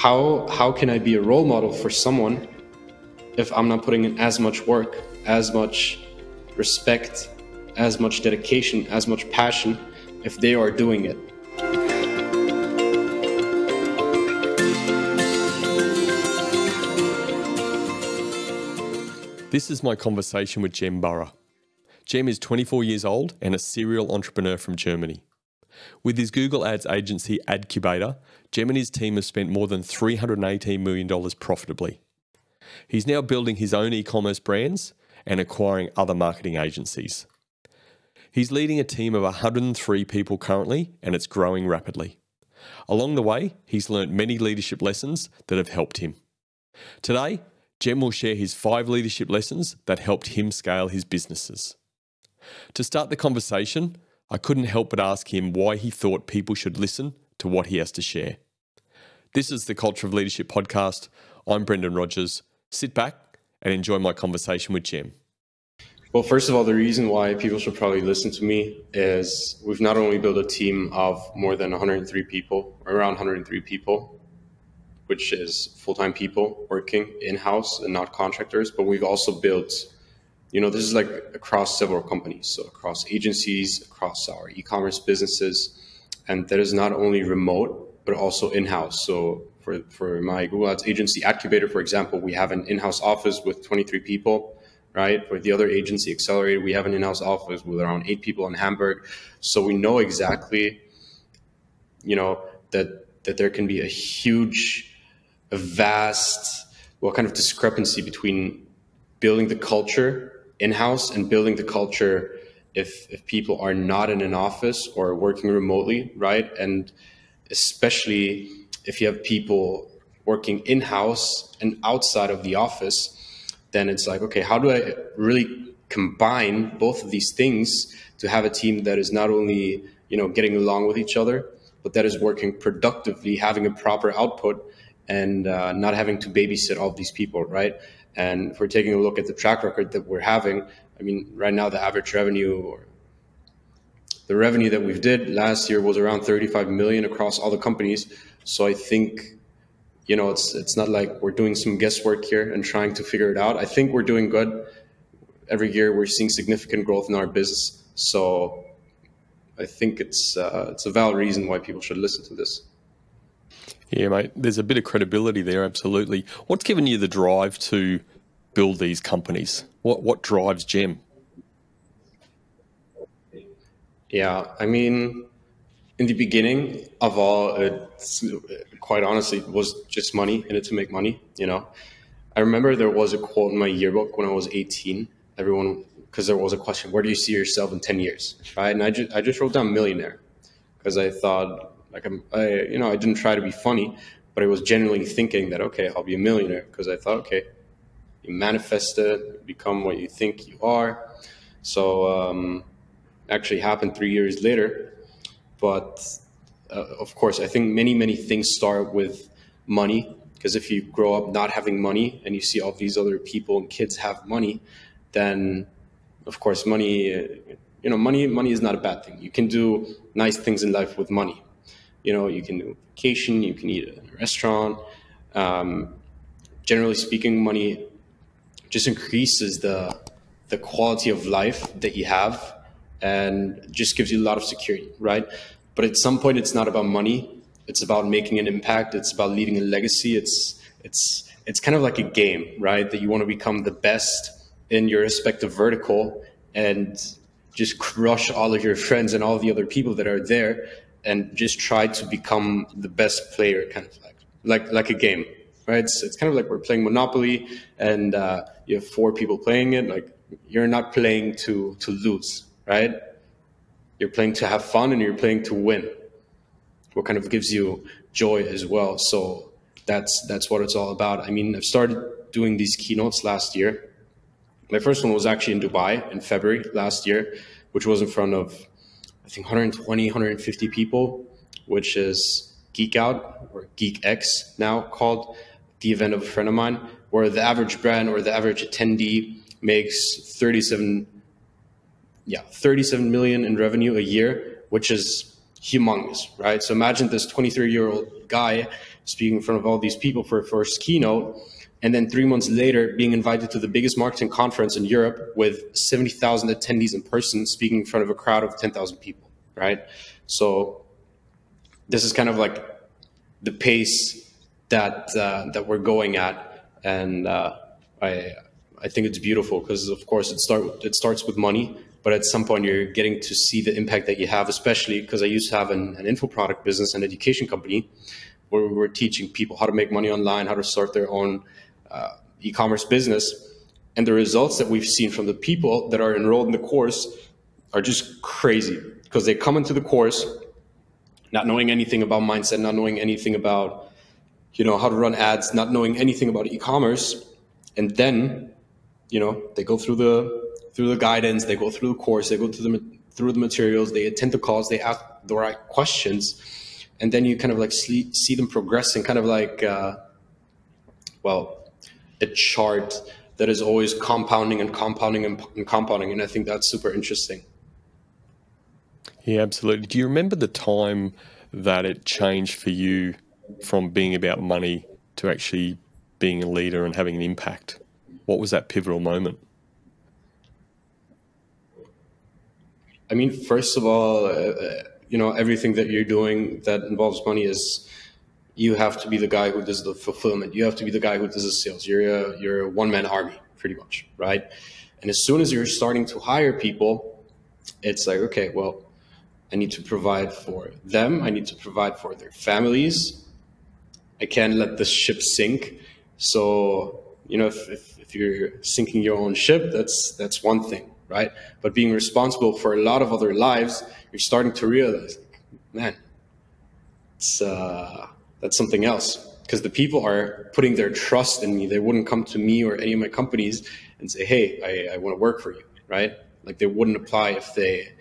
how can I be a role model for someone if I'm not putting in as much work, as much respect, as much dedication, as much passion, if they are doing it? This is my conversation with Jem Bourouh. Jem is 24 years old and a serial entrepreneur from Germany. With his Google Ads agency AdCubator, Jem and his team have spent more than $318 million profitably. He's now building his own e-commerce brands and acquiring other marketing agencies. He's leading a team of 103 people currently, and it's growing rapidly. Along the way, he's learnt many leadership lessons that have helped him. Today, Jem will share his 5 leadership lessons that helped him scale his businesses. To start the conversation, I couldn't help but ask him why he thought people should listen to what he has to share. This is the Culture of Leadership podcast. I'm Brendan Rogers. Sit back and enjoy my conversation with Jem. Well, first of all, the reason why people should probably listen to me is we've not only built a team of more than 103 people, or around 103 people, which is full-time people working in-house and not contractors, but we've also built, this is like across several companies, so across agencies, across our e-commerce businesses, and that is not only remote, but also in-house. So for my Google Ads agency, AdCubator, for example, we have an in-house office with 23 people, right? For the other agency, Accelerator, we have an in-house office with around 8 people in Hamburg. So we know exactly, that there can be a vast, kind of discrepancy between building the culture in-house and building the culture if people are not in an office or working remotely, right? And especially if you have people working in-house and outside of the office, then it's like, okay, how do I really combine both of these things to have a team that is not only, getting along with each other, but that is working productively, having a proper output, and not having to babysit all of these people, right? And if we're taking a look at the track record that we're having, right now the average revenue or the revenue that we've did last year was around 35 million across all the companies. So I think, it's not like we're doing some guesswork here and trying to figure it out. I think we're doing good. Every year we're seeing significant growth in our business. So I think it's a valid reason why people should listen to this. Yeah, mate, there's a bit of credibility there, absolutely. What's given you the drive to build these companies? What drives Jem? Yeah, in the beginning of all, quite honestly, it was just money, in it to make money, I remember there was a quote in my yearbook when I was 18, because there was a question, where do you see yourself in 10 years, right? And I just wrote down millionaire, because I thought, I didn't try to be funny, but I was genuinely thinking that, okay, I'll be a millionaire, because I thought, okay, you manifest it, become what you think you are. So actually happened 3 years later. But of course, I think many things start with money, because if you grow up not having money and you see all these other people and kids have money, then of course money is not a bad thing. You can do nice things in life with money. You can do vacation, you can eat in a restaurant. Generally speaking, money just increases the quality of life that you have and just gives you a lot of security, right? But at some point, it's not about money. It's about making an impact. It's about leaving a legacy. It's kind of like a game, right? That you want to become the best in your respective vertical and just crush all of your friends and all the other people that are there, and just try to become the best player, kind of like a game, right? It's kind of like we're playing Monopoly, and you have 4 people playing it. Like, you're not playing to lose, right? You're playing to have fun, and you're playing to win. What kind of gives you joy as well. So that's what it's all about. I've started doing these keynotes last year. My first one was actually in Dubai in February last year, which was in front of, I think, 120, 150 people, which is Geek Out, or Geek X now called, the event of a friend of mine, where the average brand or the average attendee makes 37 million in revenue a year, which is humongous, right? So imagine this 23-year-old guy speaking in front of all these people for a first keynote, and then 3 months later being invited to the biggest marketing conference in Europe with 70,000 attendees in person, speaking in front of a crowd of 10,000 people, right? So this is kind of like the pace that that we're going at, and I think it's beautiful because, of course, it starts with money, but at some point you're getting to see the impact that you have, especially because I used to have an info product business and education company where we were teaching people how to make money online, how to start their own e-commerce business. And the results that we've seen from the people that are enrolled in the course are just crazy, because they come into the course not knowing anything about mindset, not knowing anything about, how to run ads, not knowing anything about e-commerce. And then, they go through the guidance, they go through the course, they go through the materials, they attend the calls, they ask the right questions. And then you kind of like see them progressing, kind of like, a chart that is always compounding and compounding and compounding. And I think that's super interesting. Yeah, absolutely. Do you remember the time that it changed for you from being about money to actually being a leader and having an impact? What was that pivotal moment? I mean, first of all, everything that you're doing that involves money is, you have to be the guy who does the fulfillment. You have to be the guy who does the sales. You're a one-man army, pretty much, right? And as soon as you're starting to hire people, it's like, okay, well, I need to provide for them. I need to provide for their families. I can't let the ship sink. So, if you're sinking your own ship, that's one thing, right? But being responsible for a lot of other lives, you're starting to realize, man, that's something else. Because the people are putting their trust in me. They wouldn't come to me or any of my companies and say, hey, I want to work for you, right? Like, they wouldn't apply if they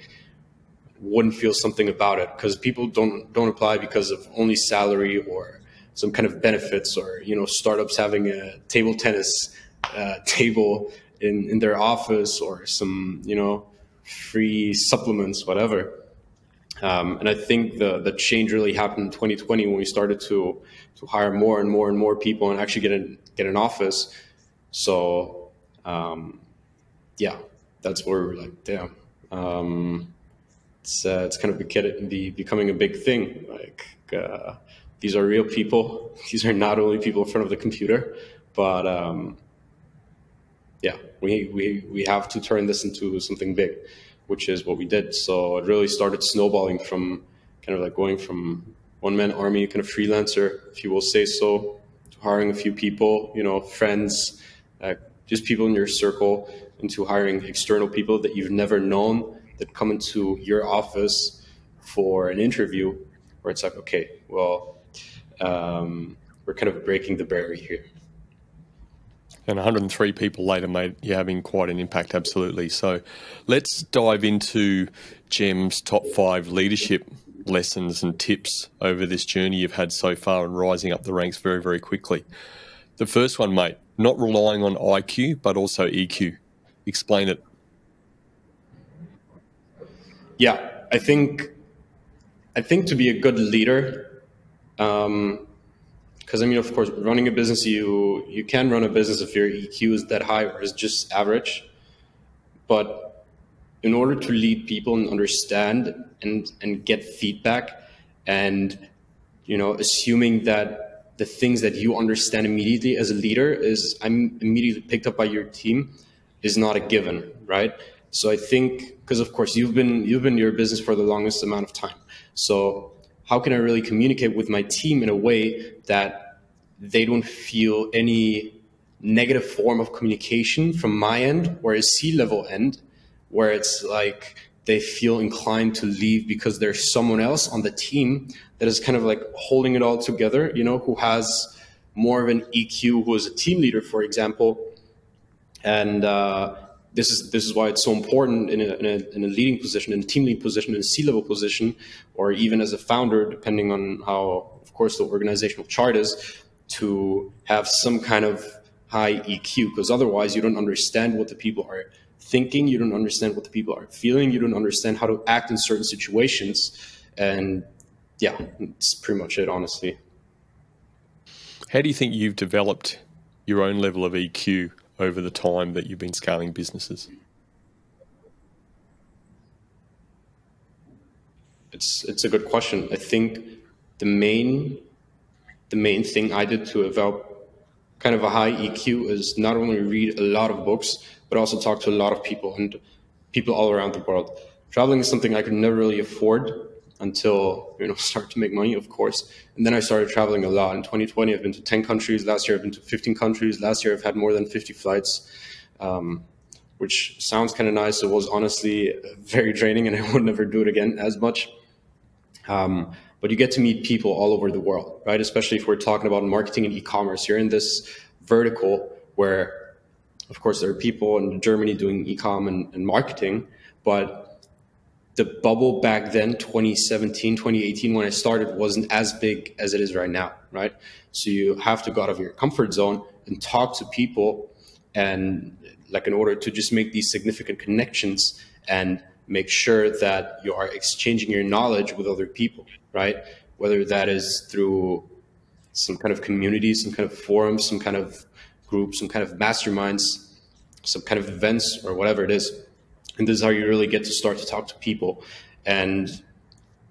wouldn't feel something about it. Because people don't apply because of only salary or some kind of benefits, or startups having a table tennis table in their office, or some free supplements, whatever. And I think the change really happened in 2020 when we started to hire more and more and more people and actually get an office. So yeah, that's where we're like, damn, it's kind of becoming a big thing. Like, these are real people. These are not only people in front of the computer, but yeah, we have to turn this into something big, which is what we did. So it really started snowballing from kind of like going from one-man army, kind of freelancer, if you will say so, to hiring a few people, friends, just people in your circle, into hiring external people that you've never known that come into your office for an interview, where it's like, okay, well, we're kind of breaking the barrier here. And 103 people later, mate, you're having quite an impact, absolutely. So let's dive into Jem's top 5 leadership lessons and tips over this journey you've had so far and rising up the ranks very, very quickly. The first one, mate, not relying on IQ, but also EQ. Explain it. Yeah, I think to be a good leader, because I mean, of course, running a business, you can run a business if your EQ is that high or is just average. But in order to lead people and understand and get feedback, and assuming that the things that you understand immediately as a leader is immediately picked up by your team, is not a given, right? So I think, because of course you've been your business for the longest amount of time. So how can I really communicate with my team in a way that they don't feel any negative form of communication from my end or a C-level end, where it's like they feel inclined to leave because there's someone else on the team that is kind of like holding it all together, who has more of an EQ, who is a team leader, for example. And this is why it's so important in a leading position, in a team lead position, in a C-level position, or even as a founder, depending on how, of course, the organizational chart is, to have some kind of high EQ, because otherwise you don't understand what the people are thinking, you don't understand what the people are feeling, you don't understand how to act in certain situations. And yeah, it's pretty much it, honestly. How do you think you've developed your own level of EQ over the time that you've been scaling businesses? It's a good question. I think the main thing I did to develop kind of a high EQ is not only read a lot of books, but also talk to a lot of people and people all around the world. Traveling is something I could never really afford until, start to make money, of course. And then I started traveling a lot. In 2020, I've been to 10 countries. Last year, I've been to 15 countries. Last year, I've had more than 50 flights, which sounds kind of nice. It was honestly very draining, and I would never do it again as much. But you get to meet people all over the world, right? Especially if we're talking about marketing and e-commerce. You're in this vertical where, of course, there are people in Germany doing e-com and marketing, but the bubble back then, 2017, 2018, when I started, wasn't as big as it is right now, right? So you have to go out of your comfort zone and talk to people, and in order to just make these significant connections and make sure that you are exchanging your knowledge with other people, right? Whether that is through some kind of community, some kind of forum, some kind of group, some kind of masterminds, some kind of events, or whatever it is. And this is how you really get to start to talk to people. And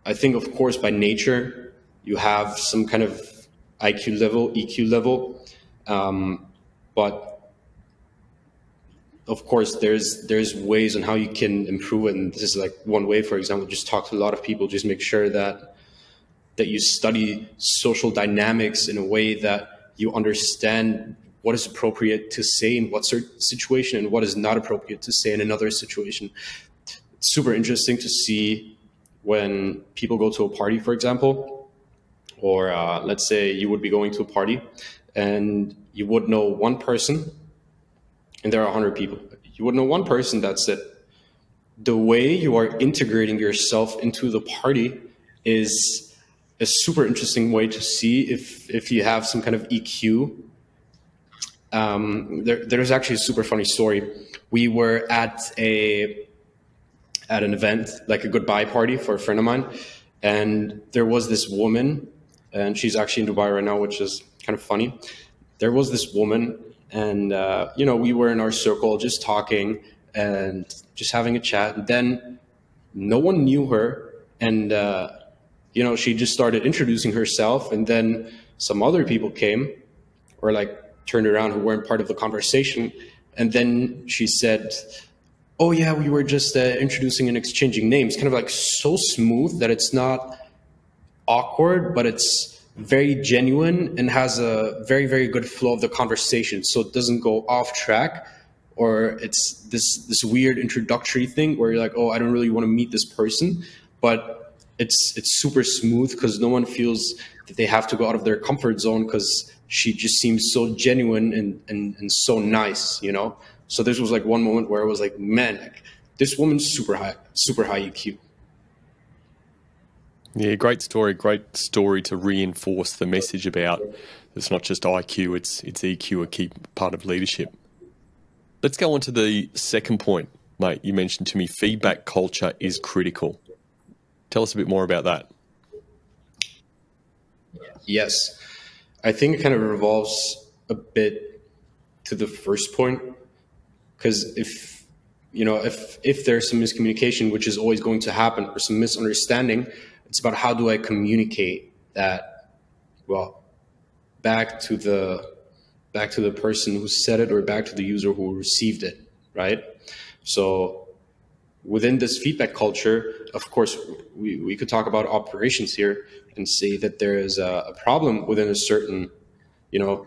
I think, of course, by nature, you have some kind of IQ level, EQ level. But of course, there's ways on how you can improve it. And this is one way, for example, just talk to a lot of people, just make sure that you study social dynamics in a way that you understand what is appropriate to say in what situation and what is not appropriate to say in another situation. It's super interesting to see when people go to a party, for example, or let's say you would be going to a party and you would know one person and there are 100 people. You would know one person, that's it. The way you are integrating yourself into the party is a super interesting way to see if you have some kind of EQ. There's actually a super funny story. We were at an event, like a goodbye party for a friend of mine, and there was this woman, and she's actually in Dubai right now, which is kind of funny. There was this woman, and we were in our circle just talking and just having a chat. And then no one knew her, and she just started introducing herself, and then some other people came, or turned around, who weren't part of the conversation. And then she said, oh yeah, we were just introducing and exchanging names. Kind of so smooth that it's not awkward, but it's very genuine and has a very, very good flow of the conversation. So it doesn't go off track, or it's this weird introductory thing where you're like, oh, I don't really want to meet this person. But it's super smooth because no one feels that they have to go out of their comfort zone, because she just seems so genuine and so nice, So this was one moment where I was like, man, this woman's super high EQ. Yeah, great story to reinforce the message about it's not just IQ, it's EQ, a key part of leadership. Let's go on to the second point, mate. You mentioned to me feedback culture is critical. Tell us a bit more about that. Yes. I think it kind of revolves a bit to the first point, because if there's some miscommunication, which is always going to happen, or some misunderstanding, it's about how do I communicate that, back to the person who said it, or back to the user who received it, right? So within this feedback culture, of course, we could talk about operations here and say that there is a problem within a certain,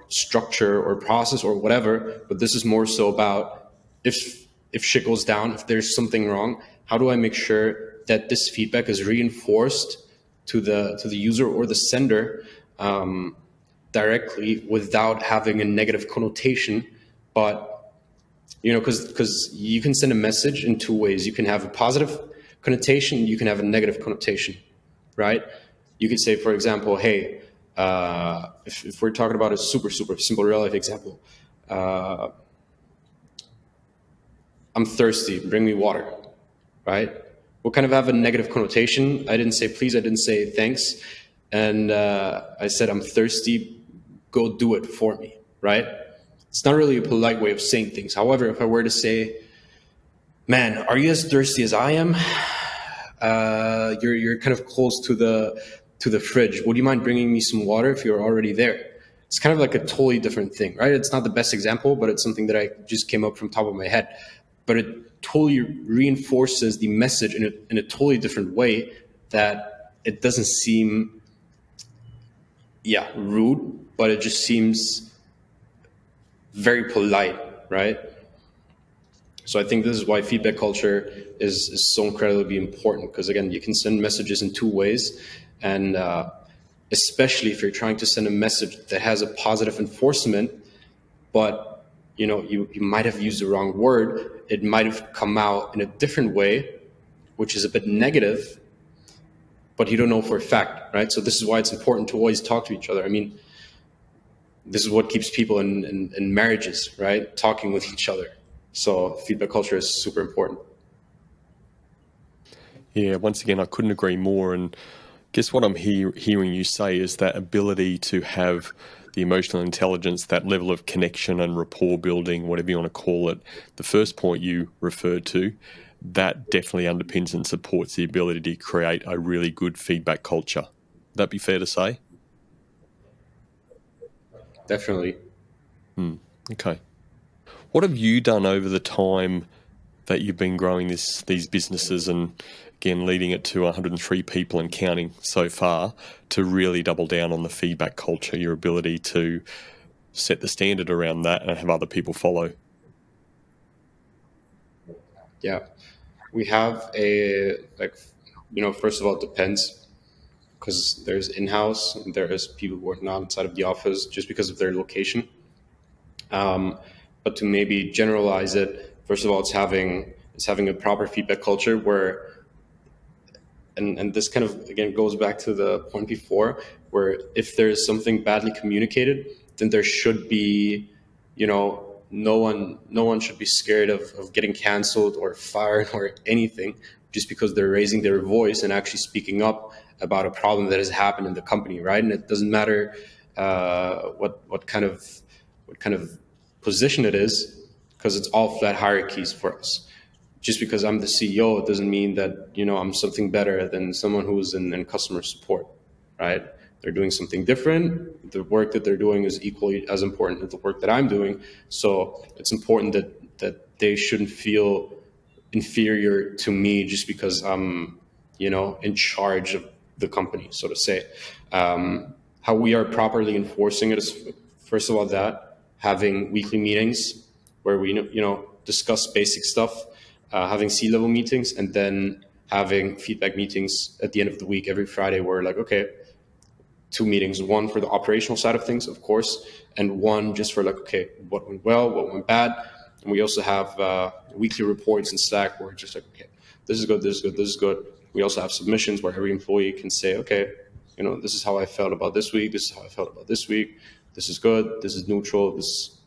structure or process or whatever. But this is more so about if shit goes down, if there's something wrong, how do I make sure that this feedback is reinforced to the user or the sender directly without having a negative connotation, but because you can send a message in two ways. You can have a positive connotation, you can have a negative connotation, right? You could say, for example, hey, if we're talking about a super simple real life example, I'm thirsty, bring me water, right? We'll kind of have a negative connotation. I didn't say please, I didn't say thanks. And I said, I'm thirsty, go do it for me, right? It's not really a polite way of saying things. However, if I were to say, man, are you as thirsty as I am? You're kind of close to the fridge. Would you mind bringing me some water if you're already there? It's kind of like a totally different thing, right? It's not the best example, but it's something that I just came up from top of my head. But it totally reinforces the message in a totally different way, that it doesn't seem, rude, but it just seems very polite, right? So I think this is why feedback culture is so incredibly important, because again, you can send messages in two ways, and especially if you're trying to send a message that has a positive enforcement, but you might have used the wrong word. It might have come out in a different way, which is a bit negative, but you don't know for a fact, right? So this is why it's important to always talk to each other. I mean, this is what keeps people in marriages, right? Talking with each other. So feedback culture is super important. Yeah, once again, I couldn't agree more. And guess what I'm hearing you say is that ability to have the emotional intelligence, that level of connection and rapport building, whatever you want to call it, the first point you referred to, that definitely underpins and supports the ability to create a really good feedback culture. Would that be fair to say? Definitely. Okay. What have you done over the time that you've been growing these businesses, and again, leading it to 103 people and counting so far, to really double down on the feedback culture, your ability to set the standard around that and have other people follow? Yeah. We have first of all, it depends, because there's in-house and there's people working outside of the office just because of their location. But to maybe generalize it, first of all, it's having a proper feedback culture where, and this kind of, again, goes back to the point before, where if there is something badly communicated, then there should be, no one should be scared of getting canceled or fired or anything just because they're raising their voice and actually speaking up about a problem that has happened in the company, right? And it doesn't matter what kind of position it is, because it's all flat hierarchies for us. Just because I'm the CEO, it doesn't mean that I'm something better than someone who's in customer support, right? They're doing something different. The work that they're doing is equally as important as the work that I'm doing. So it's important that they shouldn't feel inferior to me just because I'm in charge of the company, so to say. How we are properly enforcing it is, first of all, that having weekly meetings where we discuss basic stuff, having C-level meetings, and then having feedback meetings at the end of the week every Friday, where like, okay, 2 meetings, one for the operational side of things, of course, and one just for like, okay, what went well, what went bad. And we also have weekly reports in Slack where it's just like, okay, this is good, this is good, this is good. We also have submissions where every employee can say, okay, this is how I felt about this week, this is how I felt about this week, this is good, this is neutral, this is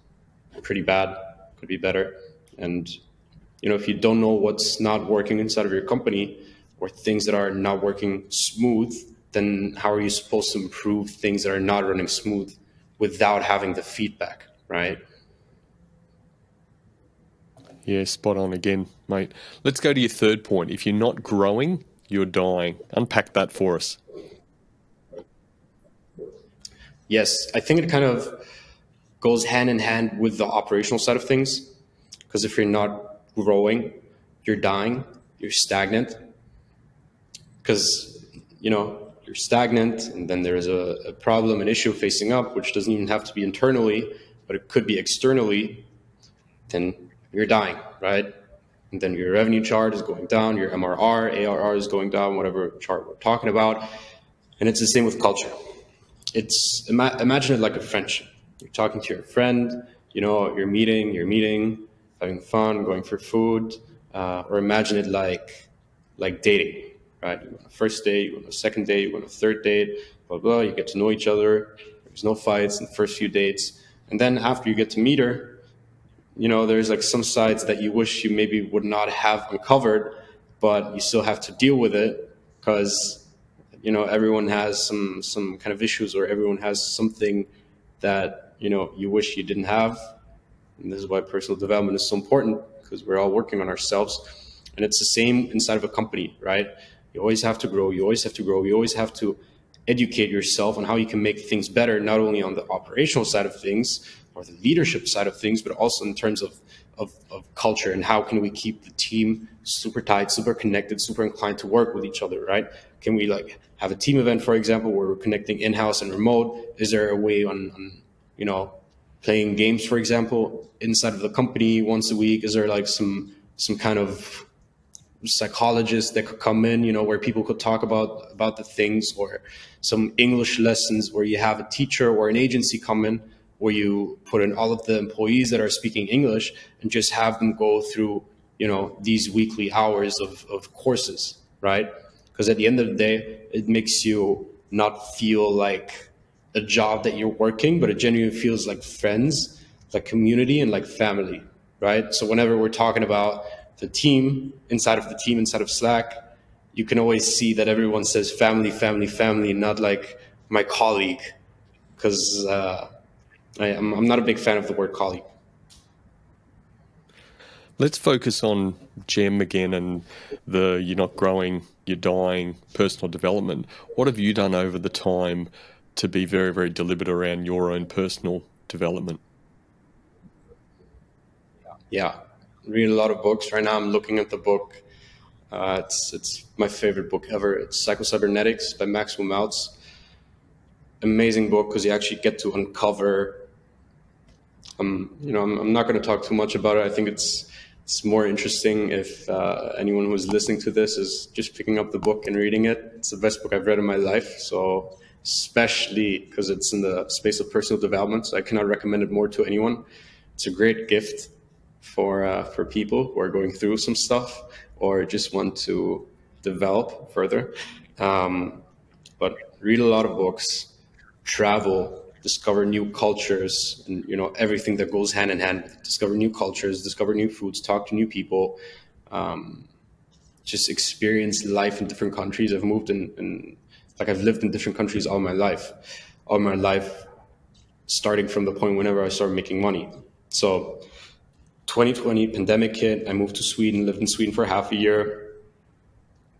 pretty bad, could be better. And if you don't know what's not working inside of your company, or things that are not working smooth, then how are you supposed to improve things that are not running smooth without having the feedback, right? Yeah, spot on again, mate. Let's go to your third point. If you're not growing, you're dying. Unpack that for us. Yes, I think it kind of goes hand in hand with the operational side of things, because if you're not growing, you're dying, you're stagnant, because you're stagnant, and then there's a problem, an issue facing up, which doesn't even have to be internally, but it could be externally, then you're dying, right? And then your revenue chart is going down, your MRR, ARR is going down, whatever chart we're talking about. And it's the same with culture. Imagine it like a friendship. You're talking to your friend, you're meeting, having fun, going for food, or imagine it like dating, right? You go on a first date, you go on a second date, you go on a third date, blah, blah, you get to know each other. There's no fights in the first few dates. And then after you get to meet her, there's like some sides that you wish you maybe would not have uncovered, but you still have to deal with it because, everyone has some kind of issues, or everyone has something that, you know, you wish you didn't have. And this is why personal development is so important, because we're all working on ourselves. And it's the same inside of a company, right? You always have to grow. You always have to grow. You always have to educate yourself on how you can make things better, not only on the operational side of things or the leadership side of things, but also in terms of culture, and how can we keep the team super tight, super connected, super inclined to work with each other, right? Can we like have a team event, for example, where we're connecting in-house and remote? Is there a way on you know, playing games, for example, inside of the company once a week? Is there like some kind of psychologist that could come in, you know, where people could talk about the things, or some English lessons where you have a teacher or an agency come in, where you put in all of the employees that are speaking English and just have them go through, you know, these weekly hours of courses, right? Because at the end of the day, it makes you not feel like a job that you're working, but it genuinely feels like friends, like community, and like family, right? So whenever we're talking about the team, inside of Slack, you can always see that everyone says family, family, family, not like my colleague, because I'm not a big fan of the word colleague. Let's focus on Jem again and the you're not growing, you're dying, personal development. What have you done over the time to be very, very deliberate around your own personal development? Yeah, read a lot of books. Right now I'm looking at the book. It's my favorite book ever. It's Psycho-Cybernetics by Maxwell Maltz. Amazing book, because you actually get to uncover, you know, I'm not going to talk too much about it. I think it's more interesting if anyone who's listening to this is just picking up the book and reading it. It's the best book I've read in my life. So especially because it's in the space of personal development, so I cannot recommend it more to anyone. It's a great gift for people who are going through some stuff or just want to develop further. But read a lot of books, travel, discover new cultures, and you know, everything that goes hand in hand. Discover new cultures, discover new foods, talk to new people, just experience life in different countries. I've moved I've lived in different countries all my life, starting from the point whenever I started making money. So 2020 pandemic hit, I moved to Sweden, lived in Sweden for half a year.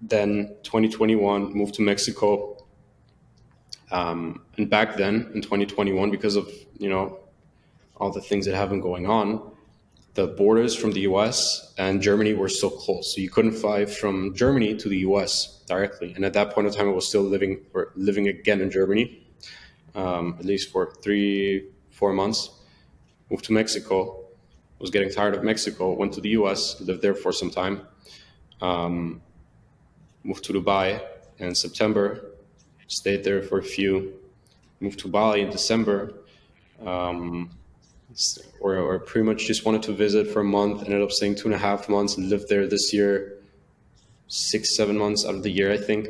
Then 2021, moved to Mexico. And back then in 2021, because of, you know, all the things that have been going on, the borders from the US and Germany were still closed. So you couldn't fly from Germany to the US directly. And at that point in time, I was still living again in Germany, at least for 3-4 months. Moved to Mexico, was getting tired of Mexico, went to the US, lived there for some time. Moved to Dubai in September, stayed there for a few, moved to Bali in December, or pretty much just wanted to visit for a month, ended up staying 2.5 months and lived there this year, 6-7 months out of the year, I think.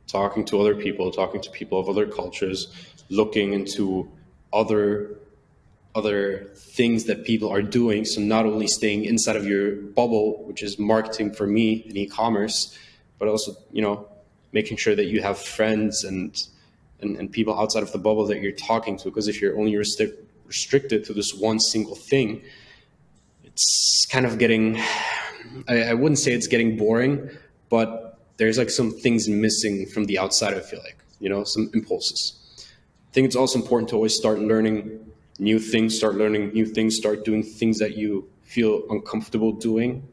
Talking to other people, talking to people of other cultures, looking into other things that people are doing. So not only staying inside of your bubble, which is marketing for me in e-commerce, but also, you know, making sure that you have friends and people outside of the bubble that you're talking to. Because if you're only restricted to this one single thing, it's kind of getting, I wouldn't say it's getting boring, but there's like some things missing from the outside, I feel like, you know, some impulses. I think it's also important to always start learning new things, start doing things that you feel uncomfortable doing,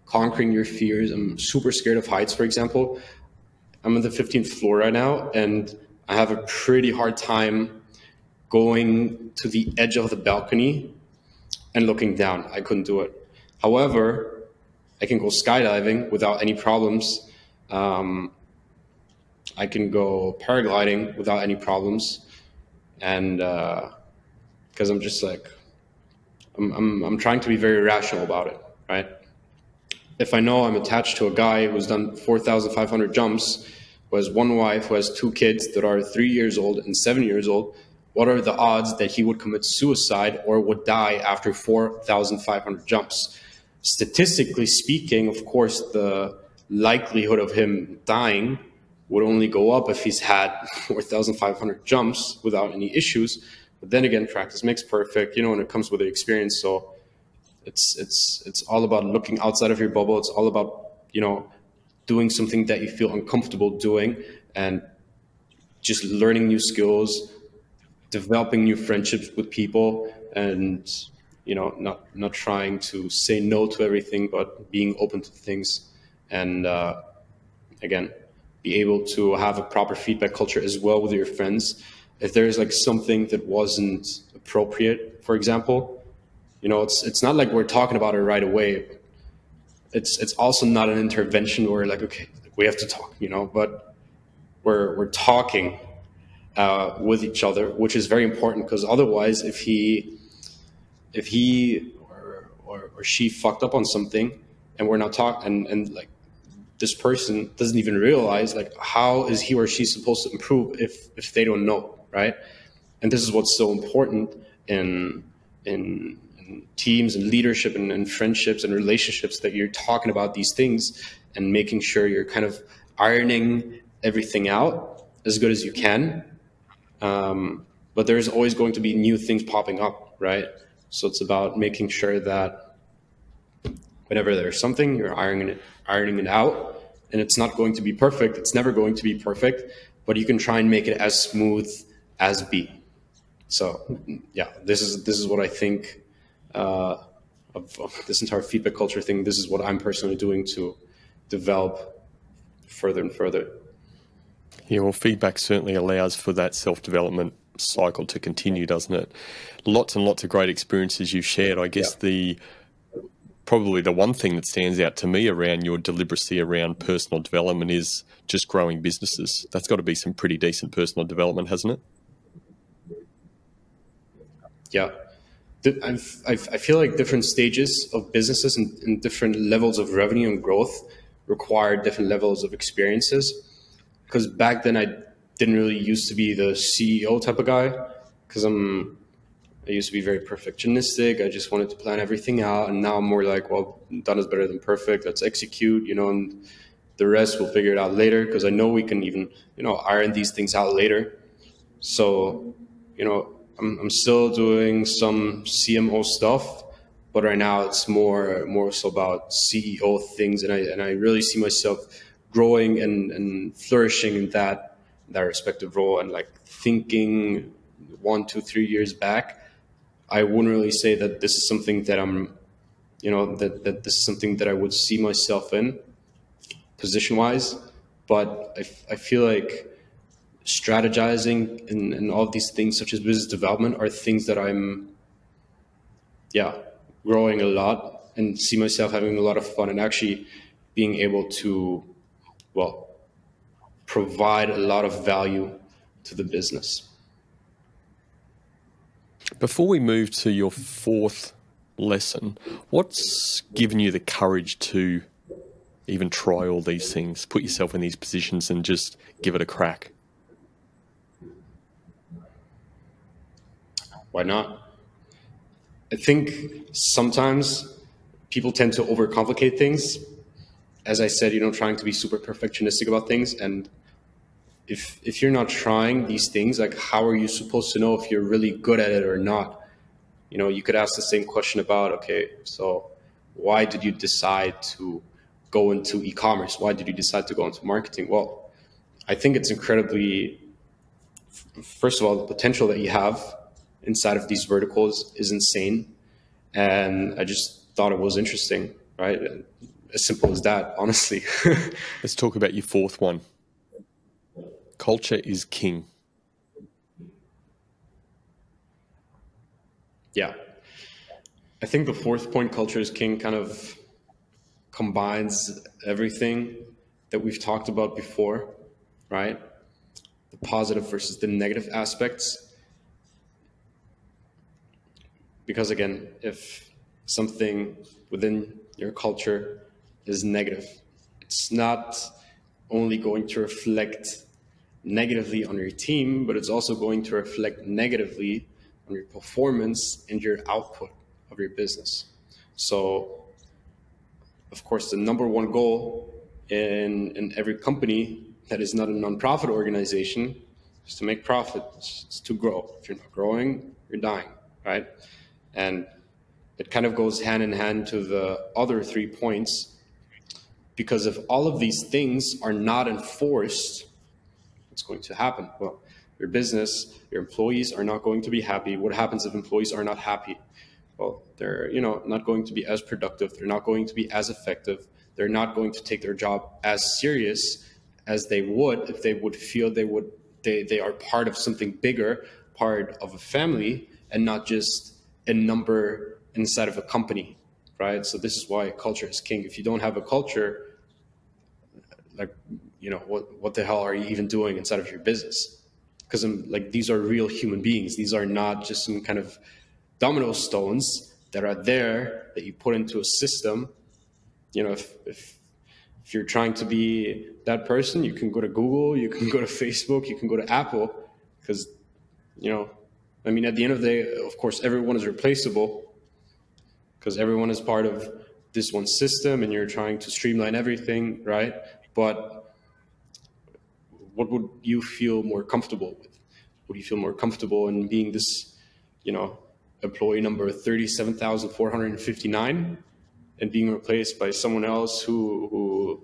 conquering your fears. I'm super scared of heights, for example. I'm on the 15th floor right now, and I have a pretty hard time going to the edge of the balcony and looking down. I couldn't do it. However, I can go skydiving without any problems. I can go paragliding without any problems. And because I'm just like, I'm trying to be very rational about it, right? If I know I'm attached to a guy who's done 4,500 jumps, who has one wife, who has 2 kids that are 3 years old and 7 years old, what are the odds that he would commit suicide or would die after 4,500 jumps? Statistically speaking, of course, the likelihood of him dying would only go up if he's had 4,500 jumps without any issues. But then again, practice makes perfect, and it comes with the experience. So it's all about looking outside of your bubble. It's all about, doing something that you feel uncomfortable doing and just learning new skills, developing new friendships with people, and, not trying to say no to everything, but being open to things. And again, be able to have a proper feedback culture as well with your friends. If there's like something that wasn't appropriate, for example, it's not like we're talking about it right away. It's also not an intervention where like, okay, we have to talk, but we're talking with each other, which is very important, because otherwise, if he or she fucked up on something and we're not talking, and like this person doesn't even realize, like, how is he or she supposed to improve if they don't know, right? And this is what's so important in teams and leadership and friendships and relationships, that you're talking about these things and making sure you're kind of ironing everything out as good as you can. But there's always going to be new things popping up, right? So it's about making sure that whenever there's something, you're ironing it out, and it's not going to be perfect. It's never going to be perfect, but you can try and make it as smooth as be. So yeah, this is what I think of this entire feedback culture thing. This is what I'm personally doing to develop further and further. Yeah, well, feedback certainly allows for that self-development cycle to continue, doesn't it? Lots and lots of great experiences you've shared. I guess probably the one thing that stands out to me around your deliberacy around personal development is just growing businesses. That's got to be some pretty decent personal development, hasn't it? Yeah. I feel like different stages of businesses and different levels of revenue and growth require different levels of experiences. Because back then I didn't really used to be the CEO type of guy, because I used to be very perfectionistic. I just wanted to plan everything out. And now I'm more like, well, done is better than perfect. Let's execute, and the rest we'll figure it out later, because I know we can even, iron these things out later. So, I'm still doing some CMO stuff, but right now it's more so about CEO things. And I really see myself growing and flourishing in that respective role. And like thinking 1, 2, 3 years back, I wouldn't really say that this is something that I'm, that this is something that I would see myself in position wise. But I feel like strategizing and all of these things such as business development are things that I'm growing a lot, and see myself having a lot of fun and actually being able to provide a lot of value to the business. Before we move to your fourth lesson, what's given you the courage to even try all these things, put yourself in these positions and just give it a crack? Why not? I think sometimes people tend to overcomplicate things. As I said, trying to be super perfectionistic about things. And if you're not trying these things, like, how are you supposed to know if you're really good at it or not? You could ask the same question about, okay, so why did you decide to go into e-commerce? Why did you decide to go into marketing? Well, I think it's incredibly, first of all, the potential that you have inside of these verticals is insane. And I just thought it was interesting, right? As simple as that, honestly. Let's talk about your fourth one. Culture is king. Yeah. I think the fourth point, culture is king, kind of combines everything that we've talked about before, right? The positive versus the negative aspects. Because again, if something within your culture is negative, it's not only going to reflect negatively on your team, but it's also going to reflect negatively on your performance and your output of your business. So, of course, the number one goal in every company that is not a nonprofit organization is to make profit, it's to grow. If you're not growing, you're dying, right? And it kind of goes hand in hand to the other 3 points, because if all of these things are not enforced, what's going to happen? Well, your business, your employees are not going to be happy. What happens if employees are not happy? Well, they're not going to be as productive. They're not going to be as effective. They're not going to take their job as serious as they would if they would feel they are part of something bigger, part of a family, and not just a number inside of a company, right? So this is why culture is king. If you don't have a culture, like, what the hell are you even doing inside of your business? Because these are real human beings. These are not just some kind of domino stones that are there that you put into a system. If you're trying to be that person, you can go to Google, you can go to Facebook, you can go to Apple, because, at the end of the day, of course, everyone is replaceable because everyone is part of this one system and you're trying to streamline everything, right? But what would you feel more comfortable with? Would you feel more comfortable in being this, employee number 37,459 and being replaced by someone else who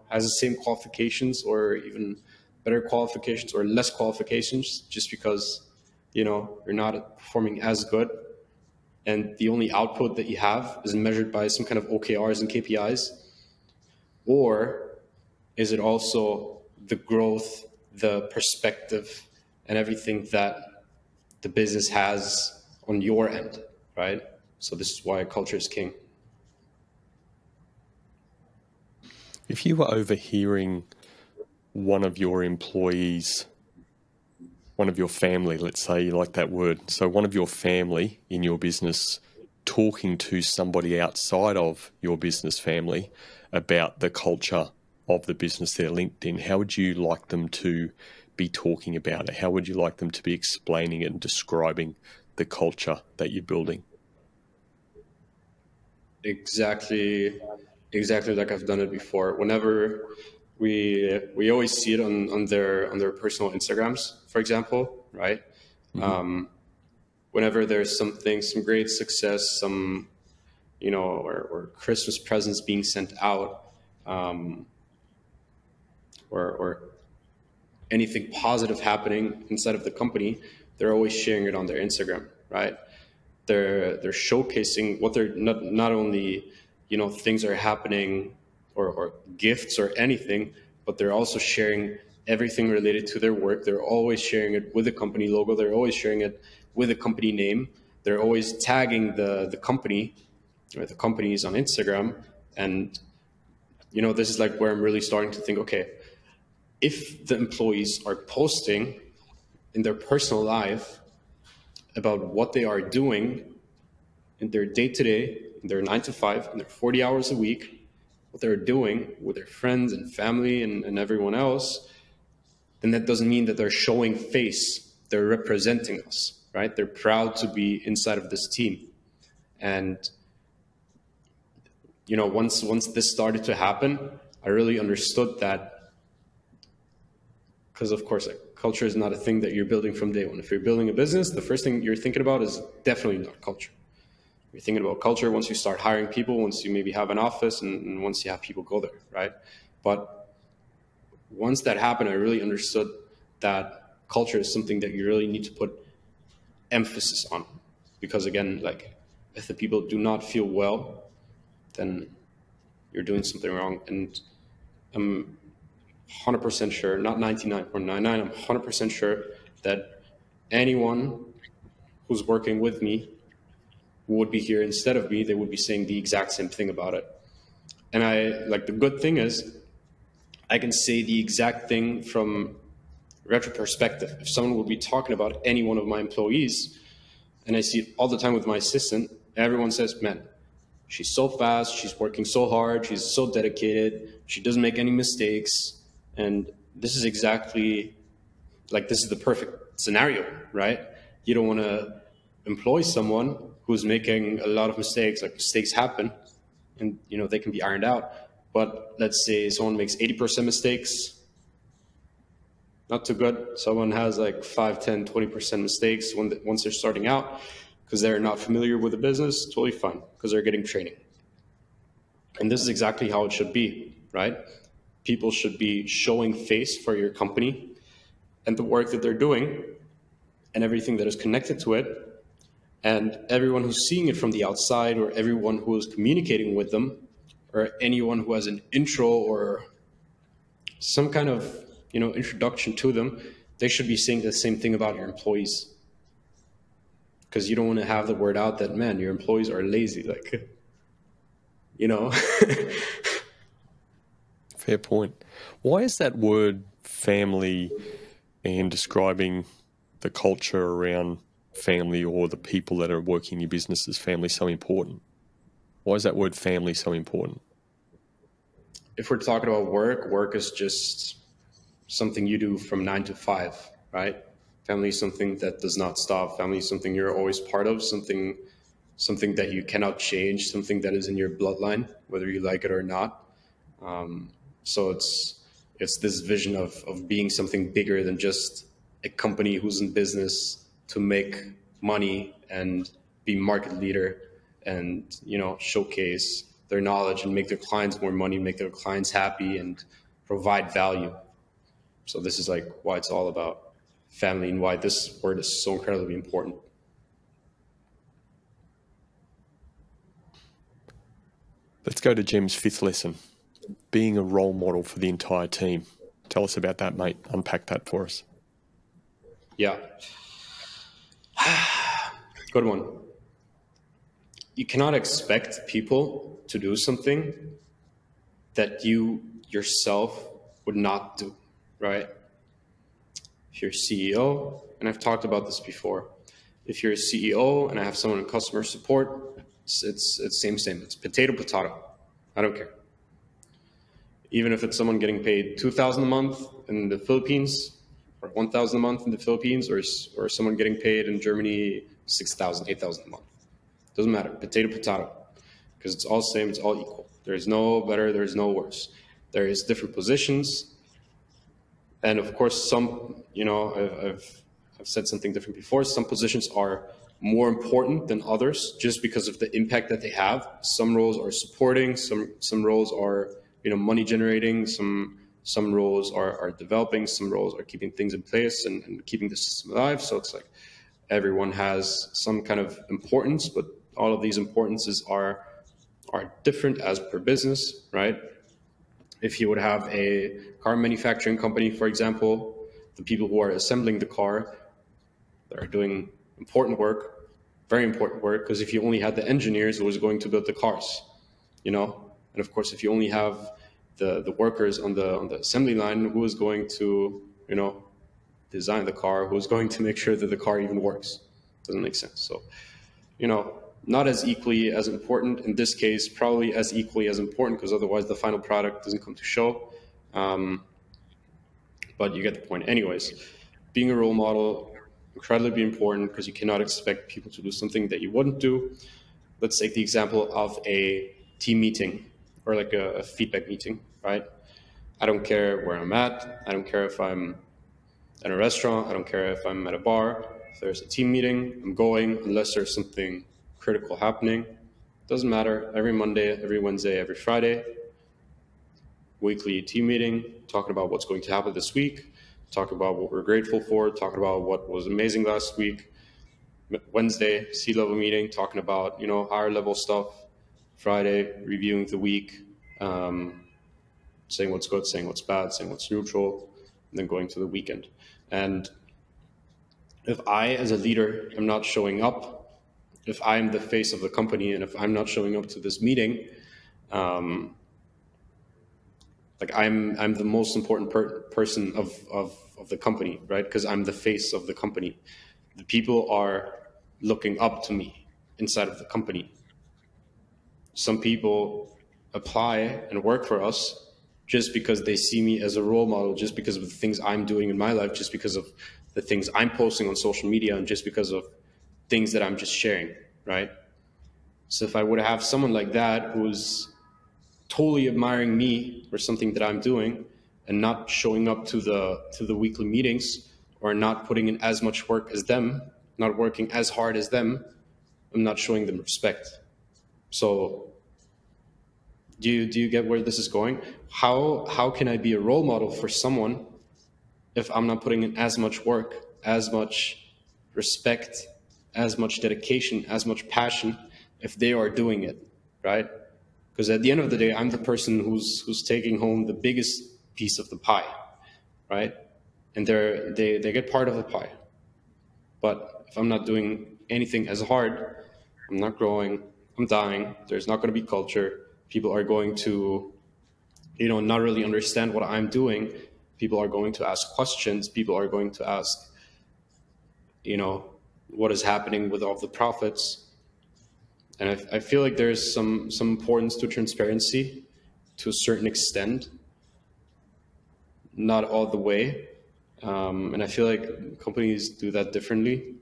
has the same qualifications or even better qualifications or less qualifications, just because, you're not performing as good and the only output that you have is measured by some kind of OKRs and KPIs? Or is it also the growth, the perspective, and everything that the business has on your end, right? So this is why culture is king. If you were overhearing one of your employees, one of your family, let's say you like that word, so one of your family in your business talking to somebody outside of your business family about the culture of the business they're linked in, how would you like them to be talking about it? How would you like them to be explaining it and describing the culture that you're building? Exactly like I've done it before. Whenever we always see it on their personal Instagrams, for example, right? Mm-hmm. Whenever there's some great success, some or Christmas presents being sent out, or anything positive happening inside of the company, they're always sharing it on their Instagram, right? They're showcasing what they're not only things are happening or gifts or anything, but they're also sharing everything related to their work. They're always sharing it with the company logo. They're always sharing it with a company name. They're always tagging the company or the companies on Instagram. And this is like where I'm really starting to think, okay, if the employees are posting in their personal life about what they are doing in their day-to-day, in their 9 to 5, in their 40 hours a week, what they're doing with their friends and family and everyone else, then that doesn't mean that they're showing face. They're representing us, right? They're proud to be inside of this team. And, once this started to happen, I really understood that, because of course, culture is not a thing that you're building from day one. If you're building a business, the first thing you're thinking about is definitely not culture. You're thinking about culture once you start hiring people, once you maybe have an office, and once you have people go there, right? But once that happened, I really understood that culture is something that you really need to put emphasis on. Because again, like, if the people do not feel well, then you're doing something wrong. And I'm 100% sure, not 99.99, I'm 100% sure that anyone who's working with me who would be here instead of me, they would be saying the exact same thing about it. And the good thing is I can say the exact thing from retro perspective. If someone would be talking about any one of my employees, and I see it all the time with my assistant, everyone says, man, she's so fast, she's working so hard, she's so dedicated, she doesn't make any mistakes. And this is exactly, this is the perfect scenario, right? You don't want to employ someone who's making a lot of mistakes. Like, mistakes happen and they can be ironed out. But let's say someone makes 80% mistakes not too good. Someone has like 5, 10, 20% mistakes once they're starting out because they're not familiar with the business. Totally fine, because they're getting training. And this is exactly how it should be, right? People should be showing face for your company and the work that they're doing and everything that is connected to it. And everyone who's seeing it from the outside, or everyone who is communicating with them, or anyone who has an intro or some kind of introduction to them, they should be saying the same thing about your employees. Because you don't want to have the word out that, man, your employees are lazy. Like, Fair point. Why is that word family and describing the culture around family or the people that are working in your business as family so important? Why is that word family so important? If we're talking about work is just something you do from 9 to 5, right? Family is something that does not stop. Family is something you're always part of, something that you cannot change, something that is in your bloodline, whether you like it or not. So it's this vision of being something bigger than just a company who's in business to make money and be market leader and showcase their knowledge and make their clients more money, make their clients happy, and provide value. So this is like why it's all about family and why this word is so incredibly important. Let's go to Jem's 5th lesson, being a role model for the entire team. Tell us about that, mate. Unpack that for us. Yeah. Good one. You cannot expect people to do something that you yourself would not do, right? If you're a CEO, and I've talked about this before, if you're a CEO and I have someone in customer support, it's same. It's potato. I don't care. Even if it's someone getting paid $2,000 a month in the Philippines, or $1,000 a month in the Philippines, or someone getting paid in Germany $6,000, $8,000 a month. Doesn't matter. Potato, because it's all the same. It's all equal. There is no better. There is no worse. There is different positions, and of course, some. I've said something different before. Some positions are more important than others just because of the impact that they have. Some roles are supporting. Some roles are money generating. Some roles are developing. Some roles are keeping things in place and keeping the system alive. So it's like everyone has some kind of importance, but all of these importances are different as per business, right? If you would have a car manufacturing company, for example, the people who are assembling the car, they're doing important work, very important work, because if you only had the engineers who was going to build the cars, and of course, if you only have the workers on the assembly line, who is going to, design the car, who is going to make sure that the car even works? Doesn't make sense. So, not as equally as important. In this case, probably as equally as important, because otherwise the final product doesn't come to show. But you get the point. Anyways, being a role model, incredibly important, because you cannot expect people to do something that you wouldn't do. Let's take the example of a team meeting or like a feedback meeting, right? I don't care where I'm at. I don't care if I'm at a restaurant. I don't care if I'm at a bar. If there's a team meeting, I'm going, unless there's something critical happening. Doesn't matter. Every Monday, every Wednesday, every Friday, weekly team meeting, talking about what's going to happen this week, talking about what we're grateful for, talking about what was amazing last week. Wednesday, C-level meeting, talking about, higher level stuff. Friday, reviewing the week, saying what's good, saying what's bad, saying what's neutral, and then going to the weekend. And if I, as a leader, am not showing up, if I'm the face of the company, and if I'm not showing up to this meeting, like I'm the most important person of the company, right? Because I'm the face of the company. The people are looking up to me inside of the company. Some people apply and work for us just because they see me as a role model, just because of the things I'm doing in my life, just because of the things I'm posting on social media, and just because of things that I'm just sharing, right? So if I would have someone like that who's totally admiring me or something that I'm doing, and not showing up to the weekly meetings, or not putting in as much work as them, not working as hard as them, I'm not showing them respect. So do you get where this is going? How can I be a role model for someone if I'm not putting in as much work, as much respect, as much dedication, as much passion, if they are doing it, right? Because at the end of the day, I'm the person who's taking home the biggest piece of the pie, right? And they get part of the pie. But if I'm not doing anything as hard, I'm not growing, I'm dying, there's not going to be culture. People are going to, not really understand what I'm doing. People are going to ask questions. People are going to ask, what is happening with all the profits. And I feel like there's some importance to transparency to a certain extent, not all the way. And I feel like companies do that differently.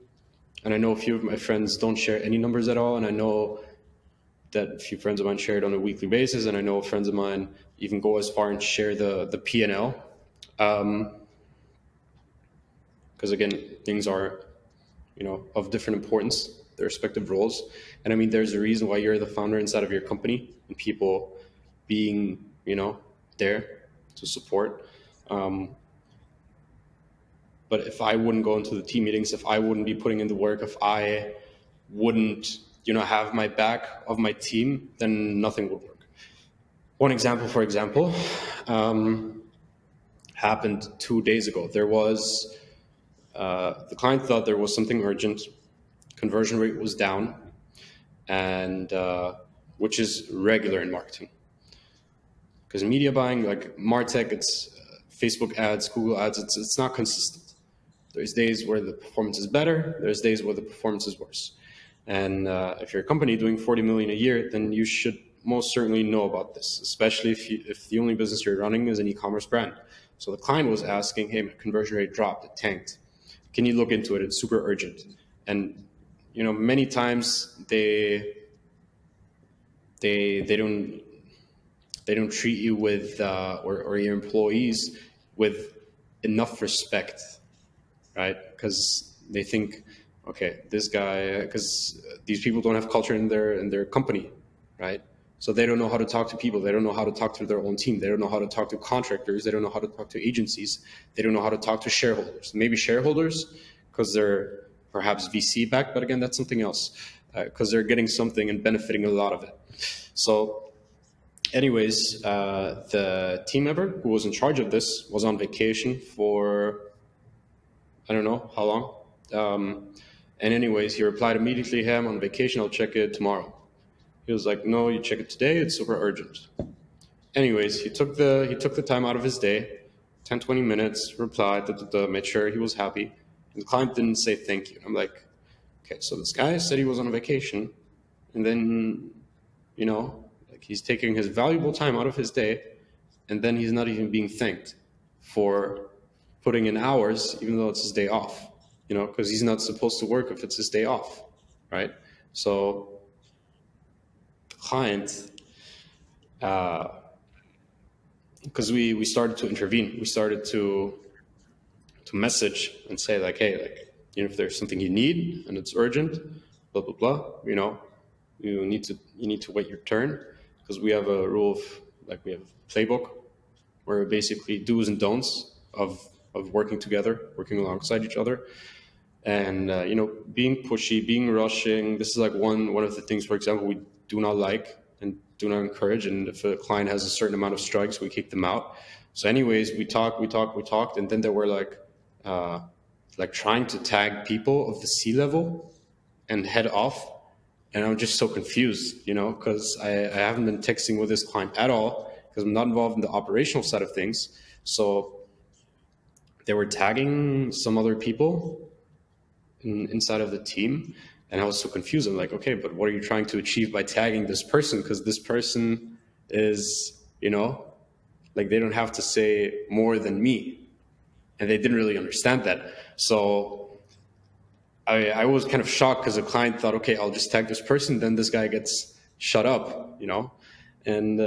And I know a few of my friends don't share any numbers at all. And I know that a few friends of mine share it on a weekly basis. And I know friends of mine even go as far and share the P&L. Because again, things are, of different importance, their respective roles. And I mean, there's a reason why you're the founder inside of your company, and people being, there to support. But if I wouldn't go into the team meetings, if I wouldn't be putting in the work, if I wouldn't, have my back of my team, then nothing would work. One example, for example, happened 2 days ago. There was, the client thought there was something urgent. Conversion rate was down, and which is regular in marketing. Because media buying, like MarTech, it's Facebook ads, Google ads, it's not consistent. There's days where the performance is better. There's days where the performance is worse. And if you're a company doing 40 million a year, then you should most certainly know about this, especially if the only business you're running is an e-commerce brand. So the client was asking, hey, my conversion rate dropped, it tanked. Can you look into it? It's super urgent. And many times they don't treat you with or your employees with enough respect, right? Because they think, okay, this guy, because these people don't have culture in their company, right? So they don't know how to talk to people. They don't know how to talk to their own team. They don't know how to talk to contractors. They don't know how to talk to agencies. They don't know how to talk to shareholders. Maybe shareholders, because they're perhaps VC backed, but again, that's something else, because they're getting something and benefiting a lot of it. So anyways, the team member who was in charge of this was on vacation for, I don't know how long. And anyways, he replied immediately, hey, I'm on vacation, I'll check it tomorrow. He was like, no, you check it today, it's super urgent. Anyways, he took the time out of his day, 10, 20 minutes, replied, made sure he was happy. And the client didn't say thank you. I'm like, okay, so this guy said he was on a vacation, and then, like he's taking his valuable time out of his day, and then he's not even being thanked for putting in hours, even though it's his day off, because he's not supposed to work if it's his day off, right? So the client, because we started to intervene, we started to message and say like, hey, like, if there's something you need and it's urgent, blah blah blah, you need to wait your turn, because we have a rule of, like, we have a playbook where basically do's and don'ts of working together, working alongside each other. And being pushy, being rushing, this is like one of the things, for example, we do not like and do not encourage. And if a client has a certain amount of strikes, we kick them out. So anyways, we talked, and then there were like trying to tag people of the C-level and head off. And I'm just so confused, because I haven't been texting with this client at all, because I'm not involved in the operational side of things. So they were tagging some other people inside of the team, and I was so confused. I'm like, okay, but what are you trying to achieve by tagging this person? Because this person is, like, they don't have to say more than me. And they didn't really understand that. So I was kind of shocked, because the client thought, okay, I'll just tag this person, then this guy gets shut up, And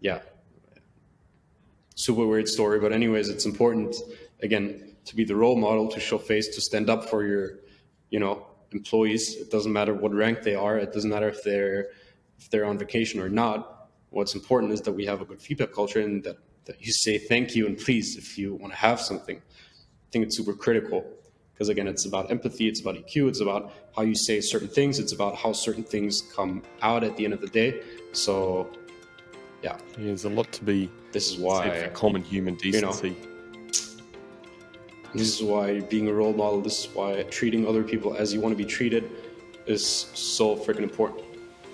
yeah. super weird story. But anyways, it's important, again, to be the role model, to show face, to stand up for your, employees. It doesn't matter what rank they are. It doesn't matter if they're on vacation or not. What's important is that we have a good feedback culture, and that you say thank you and please if you want to have something. I think it's super critical, because again, it's about empathy, it's about EQ, it's about how you say certain things, it's about how certain things come out at the end of the day. So yeah, there's a lot to be this is why said for common human decency. This is why being a role model, this is why treating other people as you want to be treated is so freaking important,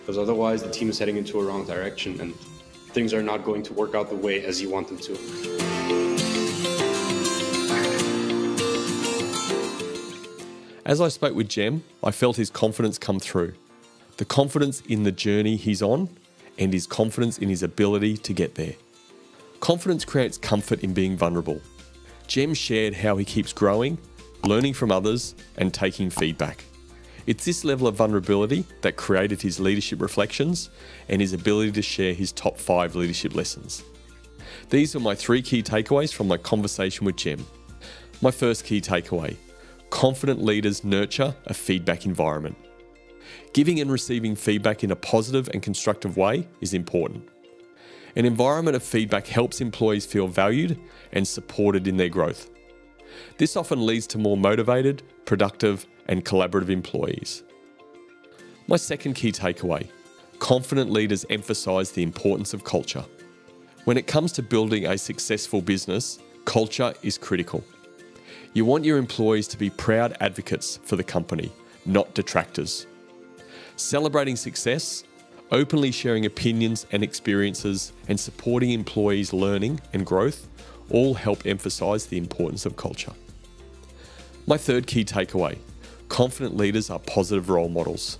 because otherwise the team is heading into a wrong direction and things are not going to work out the way as you want them to. As I spoke with Jem, I felt his confidence come through. The confidence in the journey he's on and his confidence in his ability to get there. Confidence creates comfort in being vulnerable. Jem shared how he keeps growing, learning from others, and taking feedback. It's this level of vulnerability that created his leadership reflections and his ability to share his top 5 leadership lessons. These are my 3 key takeaways from my conversation with Jem. My first key takeaway: confident leaders nurture a feedback environment. Giving and receiving feedback in a positive and constructive way is important. An environment of feedback helps employees feel valued and supported in their growth. This often leads to more motivated, productive, and collaborative employees. My second key takeaway: confident leaders emphasize the importance of culture. When it comes to building a successful business, culture is critical. You want your employees to be proud advocates for the company, not detractors. Celebrating success, openly sharing opinions and experiences, and supporting employees' learning and growth all help emphasize the importance of culture. My third key takeaway: confident leaders are positive role models.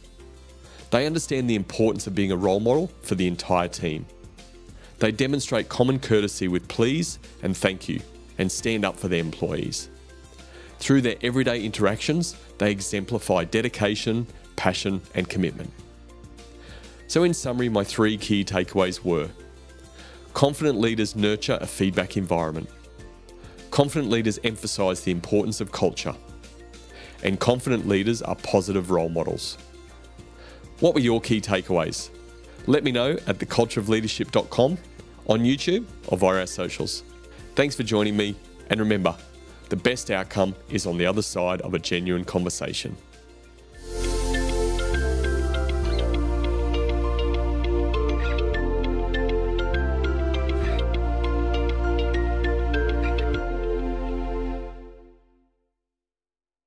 They understand the importance of being a role model for the entire team. They demonstrate common courtesy with please and thank you, and stand up for their employees. Through their everyday interactions, they exemplify dedication, passion, and commitment. So in summary, my 3 key takeaways were: confident leaders nurture a feedback environment. Confident leaders emphasize the importance of culture. And confident leaders are positive role models. What were your key takeaways? Let me know at thecultureofleadership.com, on YouTube, or via our socials. Thanks for joining me, and remember, the best outcome is on the other side of a genuine conversation.